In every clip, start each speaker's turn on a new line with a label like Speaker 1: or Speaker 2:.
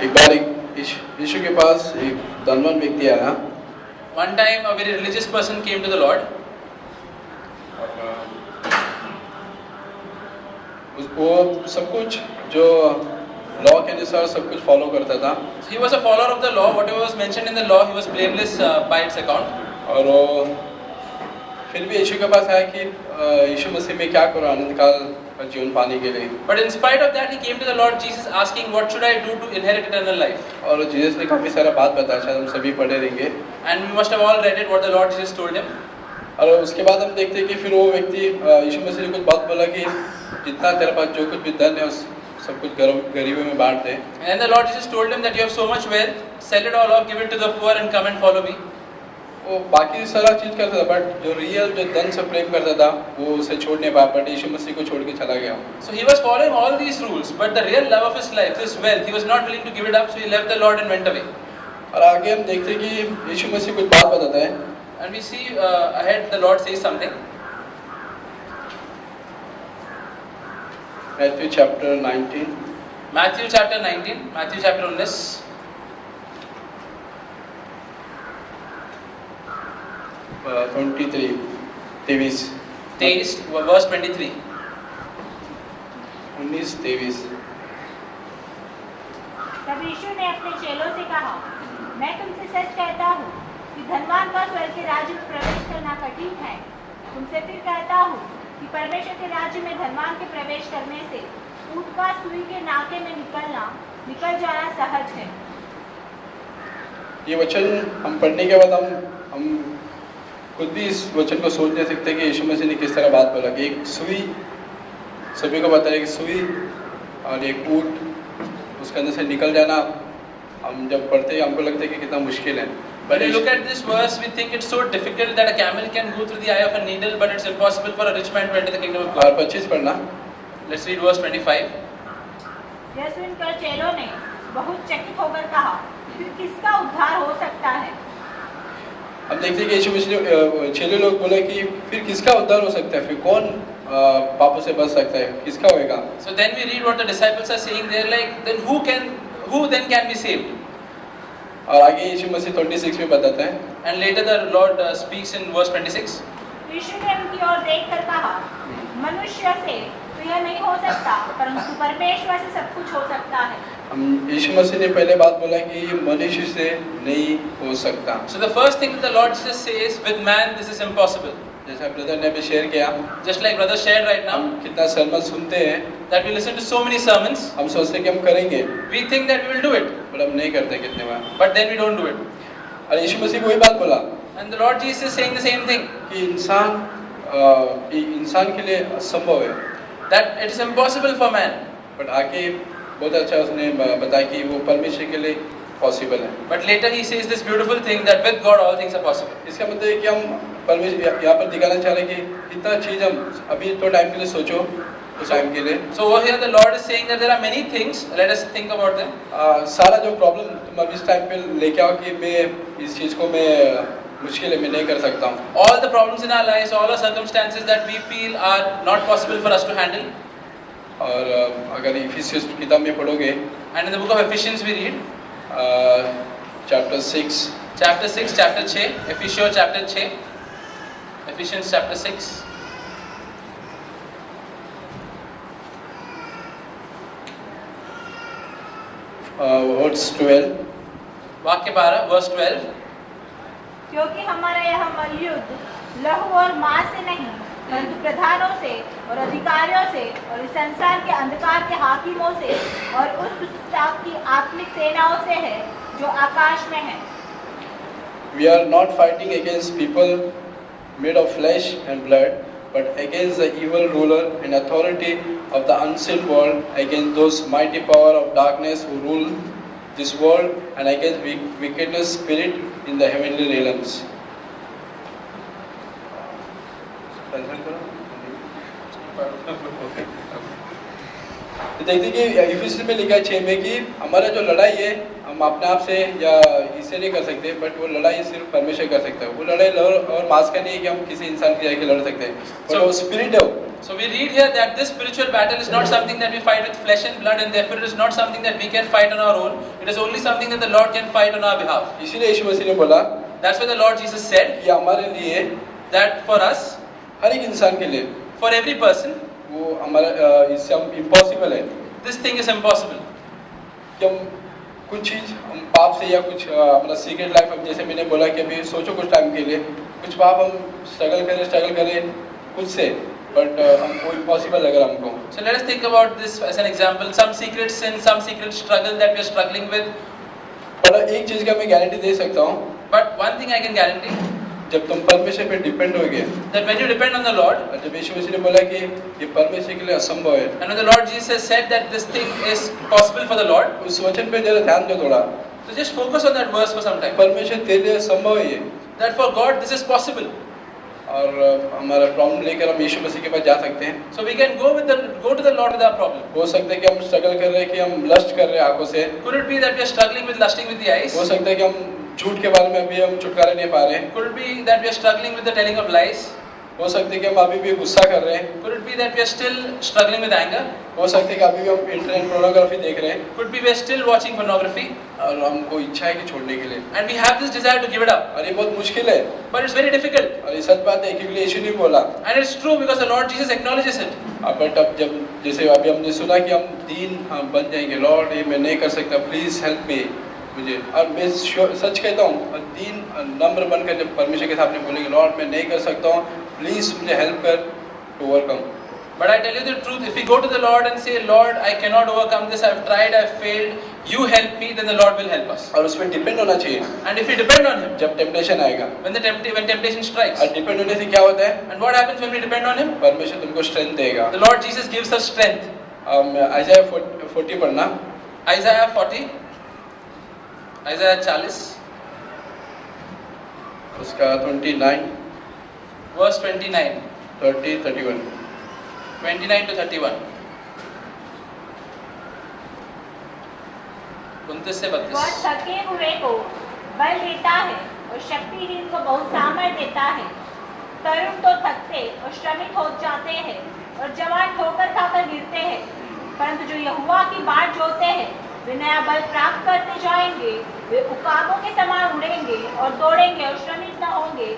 Speaker 1: एक बार यीशु के पास एक धनवान व्यक्ति आया।
Speaker 2: One time, a very religious person came to the Lord.
Speaker 1: वो सब कुछ जो लॉ के अनुसार सब कुछ फॉलो करता था।
Speaker 2: He was a follower of the law. Whatever was mentioned in the law, he was blameless by its account.
Speaker 1: और वो फिर भी यीशु के पास आया कि यीशु मसीह में क्या करो आनंद काल का जीवन पाने के लिए।
Speaker 2: But in spite of that, he came to the Lord Jesus asking, "What should I do to inherit eternal life?"
Speaker 1: और जीसस ने काफी सारा बात बताया, शायद हम सभी पढ़े रहेंगे।
Speaker 2: And we must have all read it, what the Lord Jesus told him.
Speaker 1: और उसके बाद हम देखते हैं कि फिर वो व्यक्ति यीशु मसीह ने कुछ बात बोला कि जितना तेरे पास जो कुछ भी धन है उस सब कुछ गरीबों में बांट दे।
Speaker 2: And the Lord Jesus told him that you have so much wealth, sell it all off, give it to the poor, and come and follow me.
Speaker 1: वो बाकी सारा चीज करता था, बट जो रियल जो धन से प्रेम करता था वो उसे छोड़ नहीं पाया, बट यीशु मसीह को छोड़ के चला गया।
Speaker 2: So he was following all these rules, but the real love of his life, his wealth, he was not willing to give it up, so he left the Lord and went away.
Speaker 1: और आगे हम देखते हैं कि यीशु मसीह कुछ बात बताता है।
Speaker 2: And we see ahead the Lord says something.
Speaker 1: Matthew chapter 19.
Speaker 2: Matthew chapter 19, Matthew chapter 19.
Speaker 1: Uh, 23, 23,
Speaker 2: 23, verse 23.
Speaker 1: 19-23।
Speaker 3: तब यीशु ने अपने चेलों से कहा, मैं तुमसे सच कहता हूँ कि धनवान का स्वर्ग के राज्य में प्रवेश करना कठिन है। तुमसे फिर कहता हूँ कि परमेश्वर के राज्य में धनवान के प्रवेश करने से ऊँट का सुई के नाके में निकल जाना सहज है।
Speaker 1: ये वचन हम पढ़ने के बाद हम खुद भी इस वचन को सोच नहीं सकते कि यीशु मसीह ने किस तरह बात बोला कि एक सुई, सभी को पता है कि सुई और एक ऊँट उसके अंदर से निकल जाना, हम जब पढ़ते हैं हमको लगता है कि कितना मुश्किल है।
Speaker 2: When we look at this verse, we think it's so difficult that a camel can go through the eye of a needle, but it's impossible for a rich man to enter the kingdom of God.
Speaker 1: और 25 पढ़ना।
Speaker 2: Let's read verse 25.
Speaker 3: यह सुनकर चेलों ने बहुत चकित होकर कहा, फिर किसका उद्धार हो सकता है?
Speaker 1: हम देखते हैं कि यीशु मसीह ने चेले लोग बोले कि फिर किसका उद्धार हो सकता है, फिर कौन पापों से बच सकता है, किसका होएगा?
Speaker 2: So then we read what the disciples are saying. They're like, then who then can be saved?
Speaker 1: और आगे यीशु मसीह 26 में बताता है।
Speaker 2: And later the Lord speaks in verse 26.
Speaker 3: यीशु ने उनकी ओर देखकर कहा, मनुष्य से तो यह नहीं हो सकता, परंतु परमेश्वर से सब कुछ हो सकता है।
Speaker 1: हम यीशु मसीह ने पहले बात बोला कि ये मनुष्य से नहीं हो सकता।
Speaker 2: So the first thing that the Lord Jesus says, with man this is impossible.
Speaker 1: जैसा ब्रदर ने अभी शेयर किया,
Speaker 2: Just like brother shared right now,
Speaker 1: हम कितना सरमन सुनते हैं,
Speaker 2: that we listen to so many sermons,
Speaker 1: हम सोचते हैं कि हम करेंगे,
Speaker 2: we think that we will do it,
Speaker 1: पर हम नहीं करते कितने बार।
Speaker 2: but then we don't do it.
Speaker 1: और यीशु मसीह वही बात बोला
Speaker 2: And the Lord Jesus is saying the same thing,
Speaker 1: कि इंसान के लिए असंभव है,
Speaker 2: that it is impossible for man.
Speaker 1: But आगे बहुत अच्छा उसने बताया कि वो परमेश्वर के लिए पॉसिबल है।
Speaker 2: But later he says this beautiful thing that with God all things are possible.
Speaker 1: इसका मतलब है कि हम परमेश्वर यहाँ पर दिखाना चाह रहे हैं कि इतना चीज हम अभी तो टाइम के लिए सोचो, उस टाइम के लिए।
Speaker 2: So over here the Lord is saying that there are many things, let us think about them.
Speaker 1: सारा जो प्रॉब्लम तुम अभी इस टाइम पे लेके आओ कि मैं इस चीज को मैं मुश्किल है, मैं नहीं कर सकता हूँ।
Speaker 2: All the problems in our lives, all the circumstances that we feel are not possible for us to handle.
Speaker 1: और अगर इफिसियंस किताब में पढ़ोगे,
Speaker 2: And in the book of Ephesians we read,
Speaker 1: chapter 6,
Speaker 2: chapter 6, chapter 6, Ephesians chapter 6, Ephesians chapter 6.
Speaker 1: verse 12,
Speaker 2: वाक्य 12, verse 12.
Speaker 3: क्योंकि हमारा यह मल्लयुद्ध लहू और मांस से नहीं, परंतु प्रधानों से और अधिकारियों से और इस संसार के अंधकार के हाकिमों से और उस दुष्टता की आत्मिक सेनाओं से है जो आकाश में है।
Speaker 1: we are not fighting against people made of flesh and blood, but against the evil ruler and authority of the unseen world, against those mighty power of darkness who rule this world, and against wickedness spirit in the heavenly realms. तो देखते कि Ephesians में लिखा है 6 में कि हमारा जो लड़ाई है हम अपने आप से या इससे नहीं कर सकते, बट वो लड़ाई सिर्फ परमेश्वर कर सकता है। वो लड़ाई और मांस का नहीं है कि हम किसी इंसान की जाके लड़ सकते हैं, बट वो स्पिरिट है।
Speaker 2: So we read here that this spiritual battle is not something that we fight with flesh and blood, and therefore it is not something that we can fight on our own. It is only something that the Lord can fight on our behalf.
Speaker 1: इसीलिए यीशु मसीह ने बोला
Speaker 2: That's why the Lord Jesus said
Speaker 1: कि हमारे लिए,
Speaker 2: that for us,
Speaker 1: हर एक इंसान के लिए
Speaker 2: for every person,
Speaker 1: वो हमारा इससे हम इम्पॉसिबल है
Speaker 2: this thing is impossible.
Speaker 1: कि हम कुछ चीज़ हम पाप से या कुछ अपना सीक्रेट लाइफ, अब जैसे मैंने बोला कि अभी सोचो कुछ टाइम के लिए कुछ पाप हम स्ट्रगल करें कुछ से, बट हमको इम्पॉसिबल लग रहा हमको.
Speaker 2: So let us think about this as an example. Some secret sin, some secret struggle that we are struggling with.
Speaker 1: पर एक चीज़ का मैं गारंटी दे सकता हूँ,
Speaker 2: But one thing I can guarantee,
Speaker 1: जब तुम परमेश्वर पे डिपेंड होगे,
Speaker 2: that when you depend on the Lord,
Speaker 1: और जब यीशु मसीह ने बोला कि ये परमेश्वर के लिए असंभव है,
Speaker 2: and when the Lord Jesus said that this thing is possible for the Lord,
Speaker 1: उस वचन पे जरा ध्यान दो थोड़ा.
Speaker 2: so just focus on that verse for some time.
Speaker 1: परमेश्वर तेरे लिए संभव है ये,
Speaker 2: That for God this is possible.
Speaker 1: और हमारा प्रॉब्लम लेकर हम यीशु मसीह के पास जा सकते हैं.
Speaker 2: So we can go to the Lord with our problem.
Speaker 1: हो सकता है कि हम स्ट्रगल कर रहे हैं, कि हम लस्ट कर रहे हैं आंखों से.
Speaker 2: Could it be that we are struggling with lusting with the eyes?
Speaker 1: हो सकता है कि हम झूठ के बारे में अभी हम छुटकारा नहीं पा रहे हैं.
Speaker 2: Could it be that we are struggling with the telling of lies?
Speaker 1: हो सकता है कि हम अभी भी गुस्सा कर रहे हैं.
Speaker 2: Could it be that we are still struggling with anger?
Speaker 1: हो सकता है कि अभी भी हम इंटरनेट पोर्नोग्राफी देख रहे हैं
Speaker 2: Could be we are still watching pornography,
Speaker 1: और हमको इच्छा है कि छोड़ने के लिए,
Speaker 2: and we have this desire to give it up.
Speaker 1: और ये बहुत मुश्किल है.
Speaker 2: But it's very difficult.
Speaker 1: और ये सच बात है, क्योंकि यीशु ने बोला.
Speaker 2: And it's true because the Lord Jesus acknowledges it.
Speaker 1: But अब जब जैसे अभी हमने सुना कि हम दीन बन जाएंगे, लॉर्ड ये मैं नहीं कर सकता, प्लीज हेल्प मी, मुझे, और मैं सच कहता हूँ दीन नम्र बनकर जब परमेश्वर के सामने बोलेंगे, लॉर्ड मैं नहीं कर सकता हूँ, प्लीज मुझे हेल्प कर to overcome.
Speaker 2: But I tell you the truth, if we go to the Lord and say, Lord, I cannot overcome this, I've tried, I've failed, you help me, then the Lord will help us.
Speaker 1: और उस पर depend होना चाहिए.
Speaker 2: And if we depend on Him,
Speaker 1: जब temptation आएगा,
Speaker 2: when temptation strikes,
Speaker 1: और depend होने से क्या होता है,
Speaker 2: and what happens when we depend on Him?
Speaker 1: परमेश्वर तुमको स्ट्रेंथ देगा.
Speaker 2: The Lord Jesus gives us strength.
Speaker 1: आइज़ाया 40 पढ़ना.
Speaker 2: Isaiah 40, Isaiah 40,
Speaker 1: उसका 29,
Speaker 2: verse 29,
Speaker 1: 30, 31.
Speaker 2: 29 to 31. 29 से 32.
Speaker 3: वह थके हुए को बल देता है और शक्तिहीन को बहुत सामर्थ देता है. तरुण तो थकते और श्रमित हो जाते हैं और जवान ठोकर खाकर गिरते हैं, परंतु जो यहोवा की बाट जोते हैं वे नया बल प्राप्त करते जाएंगे. वे उकाबों के समान उड़ेंगे और दौड़ेंगे और श्रमित न होंगे,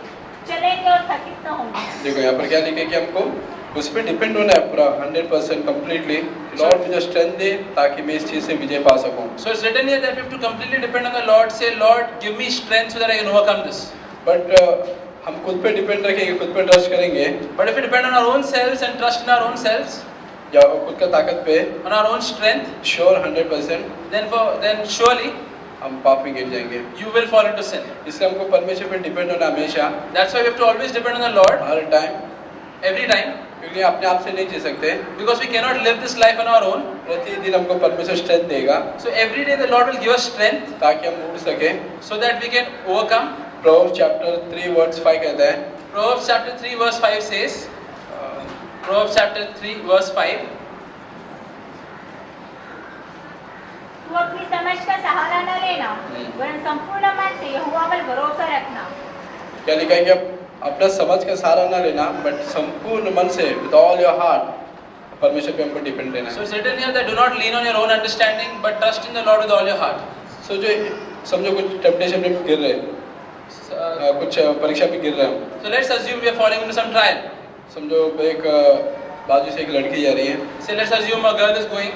Speaker 3: चलेंगे और थकित न होंगे.
Speaker 1: देखो यहाँ पर क्या लिखे कि हमको उस पर डिपेंड होना है पूरा 100% कम्प्लीटली. लॉर्ड मुझे स्ट्रेंथ दे ताकि मैं इस चीज़ से विजय पा सकूं.
Speaker 2: So it's written here that we have to completely depend on the Lord. Say, Lord, give me strength so that I can overcome this.
Speaker 1: But हम खुद पे डिपेंड रखेंगे, खुद पे ट्रस्ट करेंगे,
Speaker 2: But if we depend on our own selves and trust in our own selves,
Speaker 1: या खुद का ताकत पे
Speaker 2: on our own strength,
Speaker 1: sure 100%
Speaker 2: then surely
Speaker 1: हम पाप में गिर जाएंगे.
Speaker 2: you will fall into sin.
Speaker 1: इसलिए हमको परमेश्वर पे डिपेंड होना हमेशा,
Speaker 2: That's why we have to always depend on the Lord
Speaker 1: her time,
Speaker 2: every time,
Speaker 1: क्योंकि अपने आप से नहीं जी सकते.
Speaker 2: because we cannot live this life on our own.
Speaker 1: प्रतिदिन हमको परमेश्वर स्ट्रेंथ देगा
Speaker 2: So every day the Lord will give us strength
Speaker 1: ताकि हम उड़ सकें.
Speaker 2: so that we can overcome.
Speaker 1: Proverbs chapter 3 verse 5 कहता है,
Speaker 2: Proverbs chapter 3 verse 5 says, Proverbs chapter 3 verse 5,
Speaker 3: तू अपनी समझ का सहारा न लेना, वरन संपूर्ण मन से यहोवा पर भरोसा रखना.
Speaker 1: क्या लिखा है कि अपना समझ का सहारा ना लेना, बट संपूर्ण मन से विद ऑल योर हार्ट परमेश्वर पे हमको डिपेंड रहना
Speaker 2: so
Speaker 1: है.
Speaker 2: it's written here that do not lean on your own understanding but trust in the Lord with all your heart.
Speaker 1: सो जो समझो कुछ टेम्पटेशन में गिर रहे हैं, कुछ परीक्षा में गिर रहे हैं.
Speaker 2: So let's assume we are falling into some trial.
Speaker 1: समझो एक बाजू से एक लड़की जा रही है,
Speaker 2: Say let's assume a girl is going,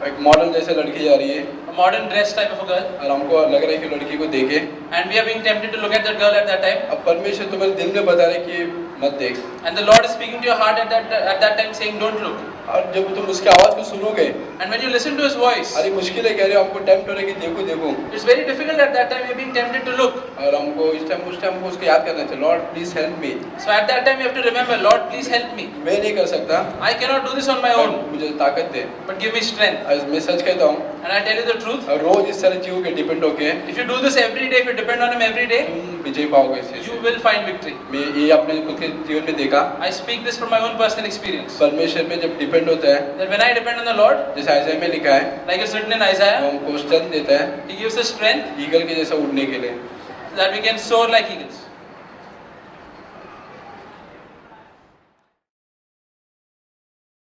Speaker 1: एक मॉडल जैसे लड़की जा रही है,
Speaker 2: a modern dress type of a girl,
Speaker 1: और हमको लग रहा है कि लड़की को देखे,
Speaker 2: and we are being tempted to look at that girl at that time,
Speaker 1: अब परमेश्वर तुम्हारे दिल में बता रहे कि मत देख,
Speaker 2: and the Lord is speaking to your heart at that time saying don't look.
Speaker 1: और जब तुम उसकी आवाज को सुनोगे,
Speaker 2: And when you listen to His voice,
Speaker 1: अरे मुश्किल है, कह रहे हो आपको टेम्प्ट हो रहा है कि देखो देखो,
Speaker 2: it's very difficult at that time. You're being tempted to look.
Speaker 1: और हमको इस टाइम उस टाइम को उसको याद करना चाहिए, Lord please help me.
Speaker 2: So at that time you have to remember, Lord, please help me.
Speaker 1: मैं नहीं कर सकता,
Speaker 2: I cannot do this on my own,
Speaker 1: मुझे ताकत दे.
Speaker 2: but give me strength.
Speaker 1: आज मैं सच कहता हूँ,
Speaker 2: And I tell you the truth,
Speaker 1: और रोज इस तरह जीव के डिपेंड होके
Speaker 2: if you do this every day, if you depend on Him every day,
Speaker 1: तुम विजय पाओगे इस चीज़
Speaker 2: you
Speaker 1: से.
Speaker 2: will find victory.
Speaker 1: मैं ये अपने खुद के जीवन में देखा,
Speaker 2: I speak this from my own personal experience.
Speaker 1: परमेश्वर में जब डिपेंड होता है,
Speaker 2: That when I depend on the Lord,
Speaker 1: जैसे आइज़ाया में लिखा है,
Speaker 2: like it's written in
Speaker 1: वो
Speaker 2: Isaiah,
Speaker 1: हमको स्ट्रेंथ देता है
Speaker 2: He gives us strength
Speaker 1: eagle के जैसा उड़ने के लिए.
Speaker 2: that we can soar like eagles.